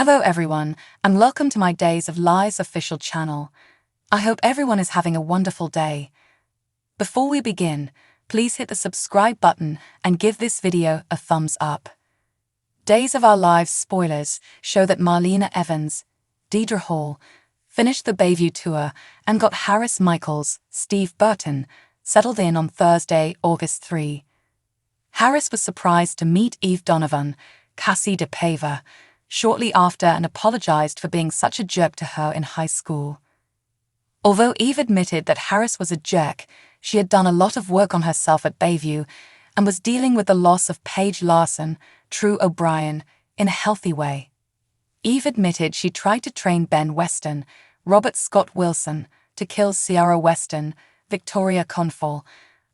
Hello everyone, and welcome to my Days of Lies official channel. I hope everyone is having a wonderful day. Before we begin, please hit the subscribe button and give this video a thumbs up. Days of Our Lives spoilers show that Marlena Evans, Deidre Hall, finished the Bayview tour and got Harris Michaels, Steve Burton, settled in on Thursday, August 3. Harris was surprised to meet Eve Donovan, Cassie DePava, shortly after and apologized for being such a jerk to her in high school. Although Eve admitted that Harris was a jerk, she had done a lot of work on herself at Bayview and was dealing with the loss of Paige Larson, True O'Brien, in a healthy way. Eve admitted she tried to train Ben Weston, Robert Scott Wilson, to kill Ciara Weston, Victoria Confall,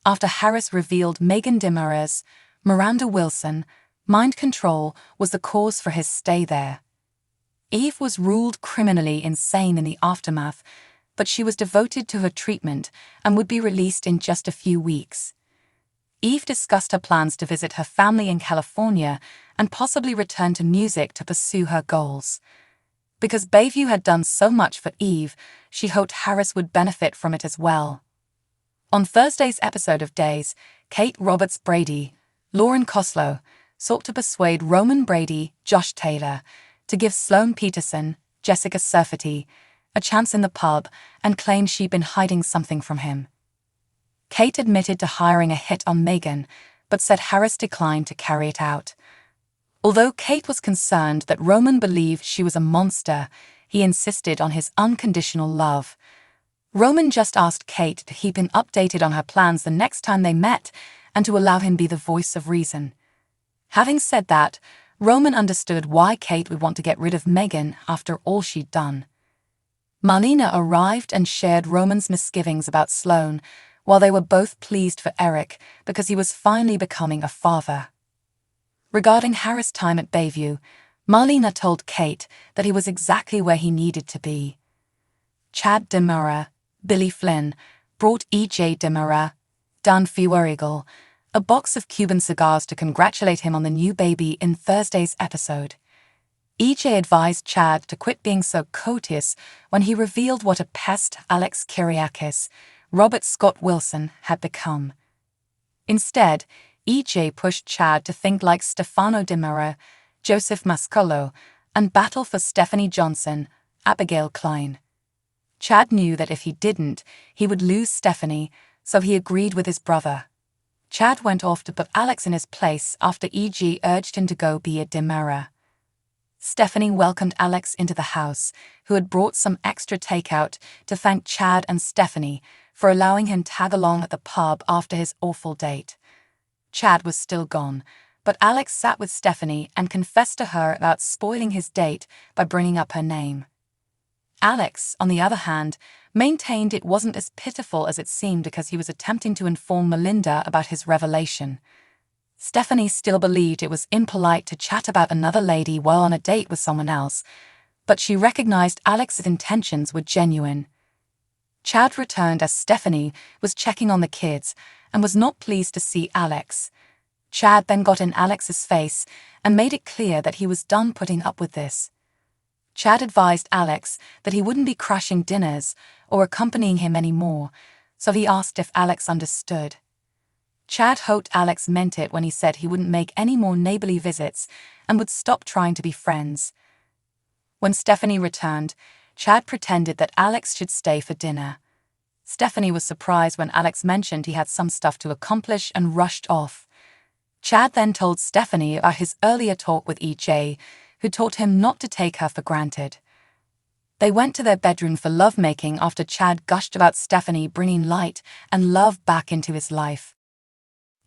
after Harris revealed Megan DiMera's, Miranda Wilson, mind control was the cause for his stay there. Eve was ruled criminally insane in the aftermath, but she was devoted to her treatment and would be released in just a few weeks. Eve discussed her plans to visit her family in California and possibly return to music to pursue her goals. Because Bayview had done so much for Eve, she hoped Harris would benefit from it as well. On Thursday's episode of Days, Kate Roberts Brady, Lauren Koslow, sought to persuade Roman Brady, Josh Taylor, to give Sloane Peterson, Jessica Surfety, a chance in the pub and claimed she'd been hiding something from him. Kate admitted to hiring a hit on Megan, but said Harris declined to carry it out. Although Kate was concerned that Roman believed she was a monster, he insisted on his unconditional love. Roman just asked Kate to keep him updated on her plans the next time they met and to allow him be the voice of reason. Having said that, Roman understood why Kate would want to get rid of Megan after all she'd done. Marlena arrived and shared Roman's misgivings about Sloane, while they were both pleased for Eric because he was finally becoming a father. Regarding Harris' time at Bayview, Marlena told Kate that he was exactly where he needed to be. Chad DiMera, Billy Flynn, brought E.J. DiMera, Dan Feuerigel, a box of Cuban cigars to congratulate him on the new baby in Thursday's episode. EJ advised Chad to quit being so courteous when he revealed what a pest Alex Kyriakis, Robert Scott Wilson, had become. Instead, EJ pushed Chad to think like Stefano DiMera, Joseph Mascolo, and battle for Stephanie Johnson, Abigail Klein. Chad knew that if he didn't, he would lose Stephanie, so he agreed with his brother. Chad went off to put Alex in his place after E.G. urged him to go be a DiMera. Stephanie welcomed Alex into the house, who had brought some extra takeout to thank Chad and Stephanie for allowing him tag along at the pub after his awful date. Chad was still gone, but Alex sat with Stephanie and confessed to her about spoiling his date by bringing up her name. Alex, on the other hand, maintained it wasn't as pitiful as it seemed because he was attempting to inform Melinda about his revelation. Stephanie still believed it was impolite to chat about another lady while on a date with someone else, but she recognized Alex's intentions were genuine. Chad returned as Stephanie was checking on the kids and was not pleased to see Alex. Chad then got in Alex's face and made it clear that he was done putting up with this. Chad advised Alex that he wouldn't be crashing dinners or accompanying him anymore, so he asked if Alex understood. Chad hoped Alex meant it when he said he wouldn't make any more neighborly visits and would stop trying to be friends. When Stephanie returned, Chad pretended that Alex should stay for dinner. Stephanie was surprised when Alex mentioned he had some stuff to accomplish and rushed off. Chad then told Stephanie about his earlier talk with E.J., who taught him not to take her for granted. They went to their bedroom for lovemaking after Chad gushed about Stephanie bringing light and love back into his life.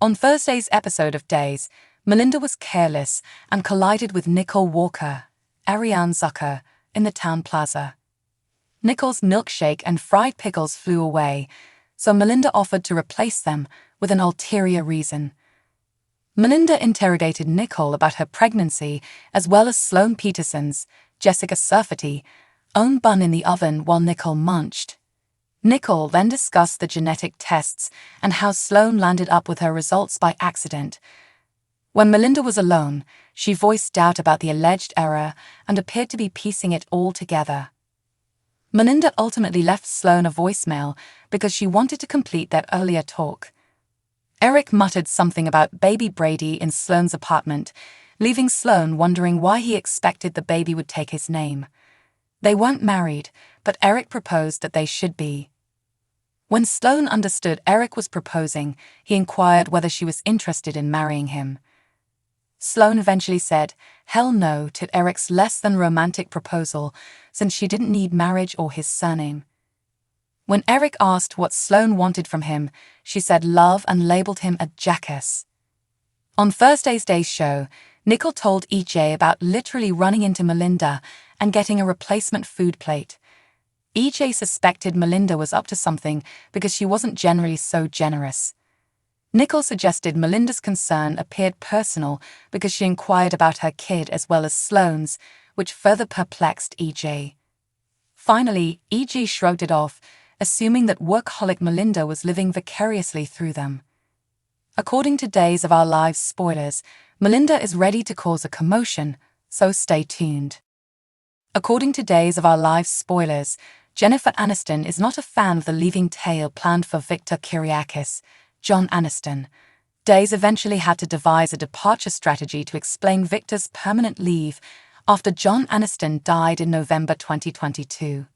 On Thursday's episode of Days, Melinda was careless and collided with Nicole Walker, Ariane Zucker, in the town plaza. Nicole's milkshake and fried pickles flew away, so Melinda offered to replace them with an ulterior reason. Melinda interrogated Nicole about her pregnancy as well as Sloane Peterson's, Jessica Surfety, own bun in the oven while Nicole munched. Nicole then discussed the genetic tests and how Sloane landed up with her results by accident. When Melinda was alone, she voiced doubt about the alleged error and appeared to be piecing it all together. Melinda ultimately left Sloane a voicemail because she wanted to complete their earlier talk. Eric muttered something about baby Brady in Sloane's apartment, leaving Sloane wondering why he expected the baby would take his name. They weren't married, but Eric proposed that they should be. When Sloane understood Eric was proposing, he inquired whether she was interested in marrying him. Sloane eventually said hell no to Eric's less-than-romantic proposal, since she didn't need marriage or his surname. When Eric asked what Sloane wanted from him, she said love and labeled him a jackass. On Thursday's show, Nicole told EJ about literally running into Melinda and getting a replacement food plate. EJ suspected Melinda was up to something because she wasn't generally so generous. Nicole suggested Melinda's concern appeared personal because she inquired about her kid as well as Sloane's, which further perplexed EJ. Finally, EJ shrugged it off, assuming that workaholic Melinda was living vicariously through them. According to Days of Our Lives spoilers, Melinda is ready to cause a commotion, so stay tuned. According to Days of Our Lives spoilers, Jennifer Aniston is not a fan of the leaving tale planned for Victor Kiriakis, John Aniston. Days eventually had to devise a departure strategy to explain Victor's permanent leave after John Aniston died in November 2022.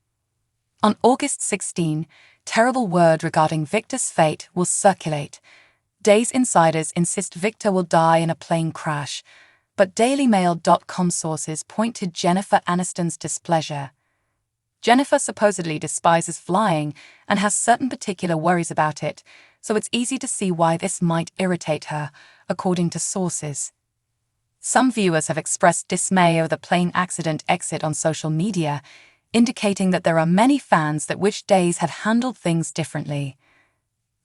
On August 16, terrible word regarding Victor's fate will circulate. Days insiders insist Victor will die in a plane crash, but DailyMail.com sources point to Jennifer Aniston's displeasure. Jennifer supposedly despises flying and has certain particular worries about it, so it's easy to see why this might irritate her, according to sources. Some viewers have expressed dismay over the plane accident exit on social media, indicating that there are many fans that wish Days had handled things differently.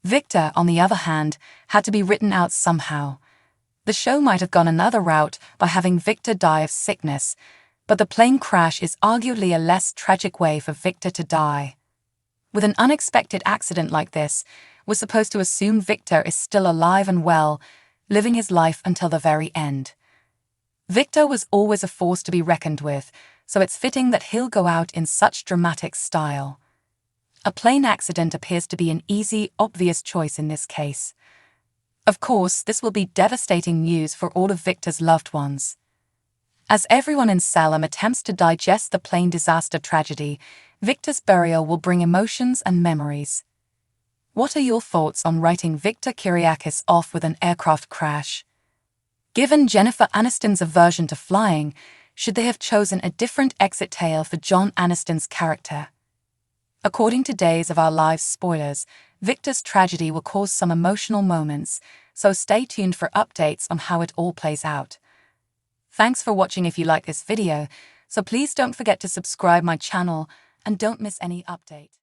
Victor, on the other hand, had to be written out somehow. The show might have gone another route by having Victor die of sickness, but the plane crash is arguably a less tragic way for Victor to die. With an unexpected accident like this, we're supposed to assume Victor is still alive and well, living his life until the very end. Victor was always a force to be reckoned with, so it's fitting that he'll go out in such dramatic style. A plane accident appears to be an easy, obvious choice in this case. Of course, this will be devastating news for all of Victor's loved ones. As everyone in Salem attempts to digest the plane disaster tragedy, Victor's burial will bring emotions and memories. What are your thoughts on writing Victor Kiriakis off with an aircraft crash? Given Jennifer Aniston's aversion to flying, should they have chosen a different exit tale for John Aniston's character? According to Days of Our Lives spoilers, Victor's tragedy will cause some emotional moments, so stay tuned for updates on how it all plays out. Thanks for watching. If you like this video, so please don't forget to subscribe my channel and don't miss any update.